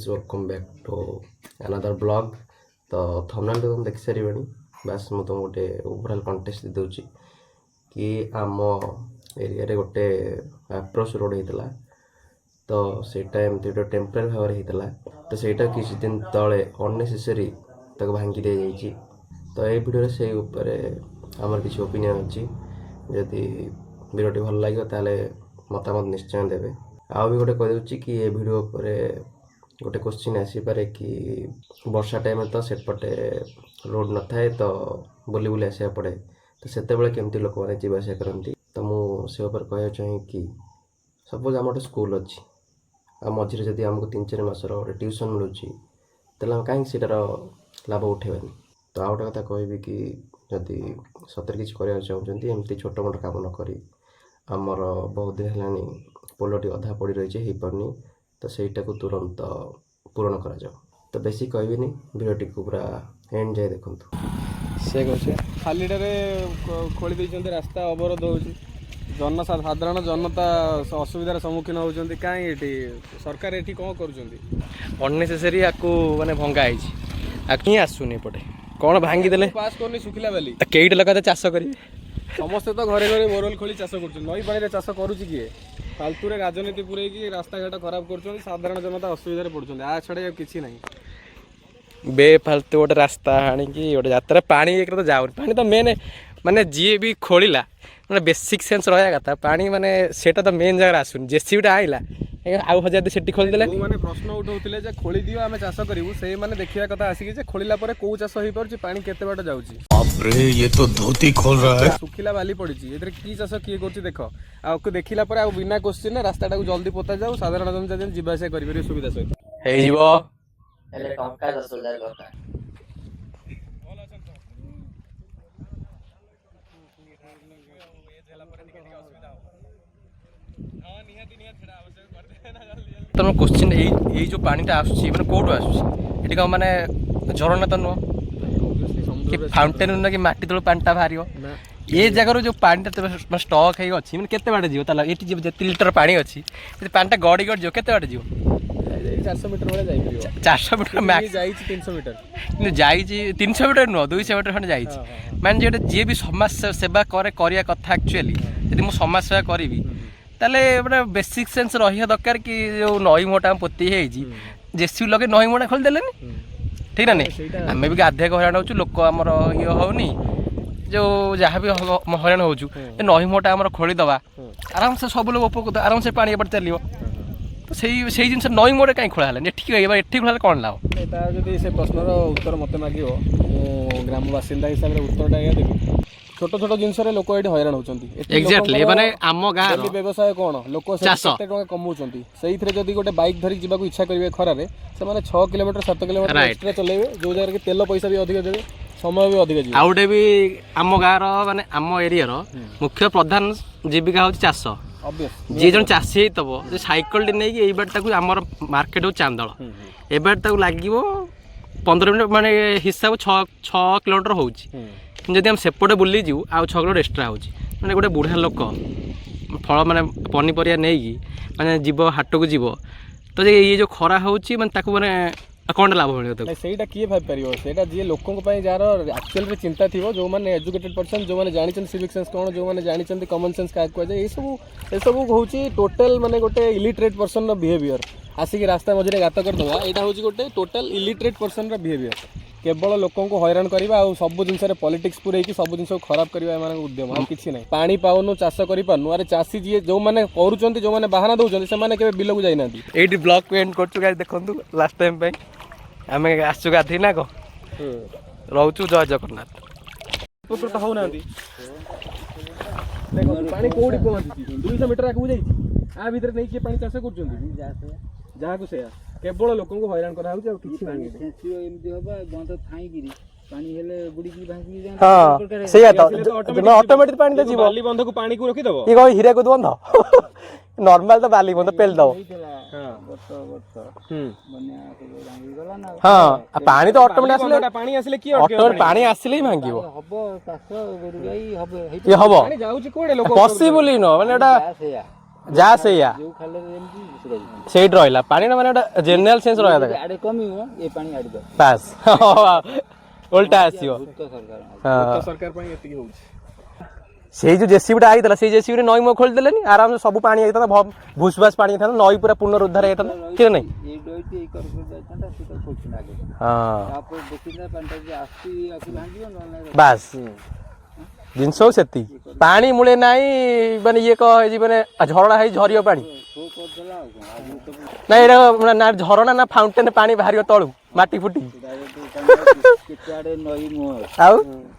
Guys welcome back to another blog. तो thumbnail तो तुम देखि सारिबेनी। बस मु तुम गोटे ओवरऑल कंटेस्ट दे दूची कि आम एरिया रे गोटे अप्रोच रोड होता तो सेटा एमती गोटे टेम्परेरी भाव होता तो सेटा किसी दिन तले अननेसेसरी ताको भांगी दे जाइए। तो ये वीडियो से ऊपर आमर किसी ओपिनियन अच्छी जदि वीडियो भल लगे ताले मतामत निश्चय देवे। आउ भी गोटे कही कि ये वीडियो पर गोटे क्वेश्चन आसीपे कि वर्षा टाइम तो सेपटे रोड न थाए तो बुली बुली आसा पड़े तो से केमती लोक मैंने जीवासा करती। तो मुझे कह चाहे कि सपोज आम गोटे स्कूल अच्छी आ मझे जब आमको 3-4 मासर गोटे ट्यूशन मिलूँ तो कहीं सीटार लाभ उठेबानी। तो आ गए कथा कहबी कि जदि सतरे किसी करने चाहते एमती छोट मोट काम न करी आमर बहुत दिन है पोलटी अधा पड़ रही है पारनी तो सहीटा को तुरंत पूरण करा जाओ। तो बेसी कहबी भिडियोटी को पूरा एंड जाए देखूँ से कहे खालीटे खोली देते रास्ता अवरोध हो साधारण जनता असुविधार सम्मुखीन होती कहीं सरकार ये कौन कर अननेसेसरी आपको माने भंगा ही आसुनी पटे कौन भांगी देले पास करनी सुखिला बेली कईट लोक चाष करेंगे समस्ते तो घरे घरे बोरवेल खोली चाष कर नई पानी चाष करुच्ची किए फालतू राजनीति पूरे रास्ता घाट खराब कर साधारण जनता असुविधा पड़ुंट आ छड़ा किसी ना बेफालतू गोटे रास्ता हाणिकी गोटे जात्रा पानी एक तो जाऊनी पानी तो मेन माने जी भी खोला मतलब बेसिक सेन्स रहा कथा पानी माने सेटा तो मेन जगह आसुनी जेसीबी आइला आउ हजार से खोलीदे मैंने प्रश्न उठाते खोली दियो आम चाष करूँ से मैंने देखा कथा आसिक खोलला कौ चाष हो पार पानी केते बाट जाऊँगी ये तो धोती खोल रहा है सुखिला बाली पड़ी कि चाष किए कर देख आपको देखला बिना क्वेश्चन रास्ता जल्दी पोता जाऊ साधारण जनता जीवासा कर सुविधा सहित तुम क्वेश्चन ये जो पानीटा आसूसी मैंने कौटू आसूसी कौन मैंने झरणा तो नुह कि फाउंटेन ना कि माटी तलू पानीटा बाहर ये जगह जो पानीटा स्टक हो अच्छी मैंने केते बाट जीव ये जिते लिटर पानी अच्छी पानीटा गड़ी गड़ी जो केते बाट जीव 400 मीटर वाले 400 मीटर मैक्स 300 मीटर जाई 300 मीटर नुह 200 मीटर खंडे जाइए माने जो जी भी समाज सेवा करे कथा एक्चुअली यदि मुझे समाज सेवा करी ताले गोटे बेसिक सेन्स रहा दरकार कि जो नई मोटा पोती जेसीबी लगे नई मोटा खोली देले ठीक ना नहीं आम भी गाधे हईराण हो लोक आमर ये होनी जो जहाँ भी हईराण हो नई मोटा आम खोलीदबा आराम से सब लोग उपकृत आराम से पानी एपटे चलो तो से जिन नई मोटे कहीं खोला एठी खोला कौन लाभ जब से प्रश्नर उत्तर मत माग ग्राम बासिंदा हिसाब से उत्तरटा या देवी छोट छोट जिन लोक ये हईराण होती एक्जाक्टली माने आम गाँ व्यवसाय कौन लोक टका कमाऊँ से जब गोटे बैक धरिक जावाक इच्छा करेंगे खरारे से 6 किलोमीटर 7 किलोमीटर एक्सट्रा चलेबे जो जगह तेल पैसा भी अधिक देवे समय भी अधिक आउटे भी आम गाँव माने आम एरिया मुख्य प्रधान जीविका हूँ चाष जी जन चाषी होता सैकल टे नहीं ये बाट आम मार्केट हो चांदल ए बाट लगे 15 मिनट माने हिसाब 6 किलोमीटर हो जदि हम सेपटे बुली जीव आउ 6 किलोमीटर एक्सट्रा हो मैंने गोटे बुढ़ा लोक फल माने पनीपरिया नहीं माने जीव हाट को जीव तो ये जो खरा होची माने माने कौन लाभ मिले सहीटा किए भाई जी लोकों जार एक्चुअल चिंता थी जो मैंने एजुकेटेड पर्सन जो मैंने जानी सिविक सेंस कौन जो मैंने जानी कॉमन सेंस क्या कहुए ये सब हूँ टोटल माने गोटे इलिटरेट पर्सन बिहेवियर आसिक रास्ता मझे गात करदे यहाँ हूँ गोटे टोटल इलिटरेट पर्सन बिहेवियर केवल लोकों को हईराण करवा आ सब जिन पॉलिटिक्स पूरे सब जिन खराब करवा उद्यम आ किसी ना पानी पाऊनु चाष करूँ अरे चाषी जी जो मैंने करुँच जो मैंने बाहाना दौरान से बिल को जाना ये ब्लॉग को एंड कर देखो लास्ट टाइम आम आसु गाधे ना कौ रोचु जय जगन्नाथ उपकृत होना पानी कौटी पहुँची 200 मीटर आगे जाइए आ भितर नहीं किए पानी चाष कर जहाँ को से केवल लोक हईराण करा ऑटोमेटिक पानी तो जीव बाली बंध को पानी को रखी दबो ये कह हीरा को बंध नॉर्मल तो बाली बंध पेल दो हाँ पानी तो ऑटोमेटिक आसले पानी आसले की ऑटोमेटिक पानी आसले ही भांगिबो हबो चाष गोरु गाई हबो ये हबो पानी जाउची कोडे लोक पॉसिबल नो माने एटा ଯାହା ସେଇଆ ଯୋଉ ଖାଲରେ ଯେମିତି ସେଟା ଯିବ। ସେଇଠି ରହିଲା ପାଣିଟା ମାନେ ଗୋଟେ ଜେନେରାଲ ସେନ୍ସ ରହିବା ଦରକାର ଆଡେ କମିବ ଏ ପାଣି ଆଡେ ଦବ। ବାସ୍ ଓଲଟା ଆସିବ ଭୂତ ସରକାର ହଁ ସରକାର ପାଇଁ ଏତିକି ହଉଛି ସେଇ ଯୋଉ ଜେସିବିଟା ଆଇଥିଲା ସେଇ ଜେସିବିରେ ନଈ ମୁହଁ ଖୋଲିଦେଲେନି ଆରାମସେ ସବୁ ପାଣି ହେଇଥାନ୍ତା ଭୁସଭାସ ପାଣି ହେଇଥାନ୍ତା ନଈ ପୁରା ପୁନରୁଦ୍ଧାର ହେଇଥାନ୍ତା କି ନାଇଁ ଏଇ ଡଇଟି ଏଇ କରକଟ ଯାଇଥାନ୍ତା ସେଟା ଖୋଲୁଥିଲା ଆଗେ। ହଁ ତାପରେ ଦେଖିଲା ପାଣିଟା ଯେ ଆସୁଛି ଆକୁ ଭାଙ୍ଗିବ ନହେଲେ ବାସ୍ ଜିନିଷ ହଉ ସେତିକି ପାଣି ମୂଳେ ନାହିଁ ମାନେ ଇଏ କହ ହେଇଛି ମାନେ ଝରଣା ହେଇ ଝରିବ ପାଣି ଶୋ କରିଦେଲା ଆଉ କଣ ଆଗରୁ ସବୁ ନା ଏଇଟା ନା ଝରଣା ନା ଫାଉଣ୍ଟେନ ପାଣି ବାହାରିବ ତଳୁ ମାଟି ଫୁଟି ଡାଇରେକ୍ଟ କେତେ ଆଡେ ନଈ ମୁହଁ ଅଛି। ଆଉ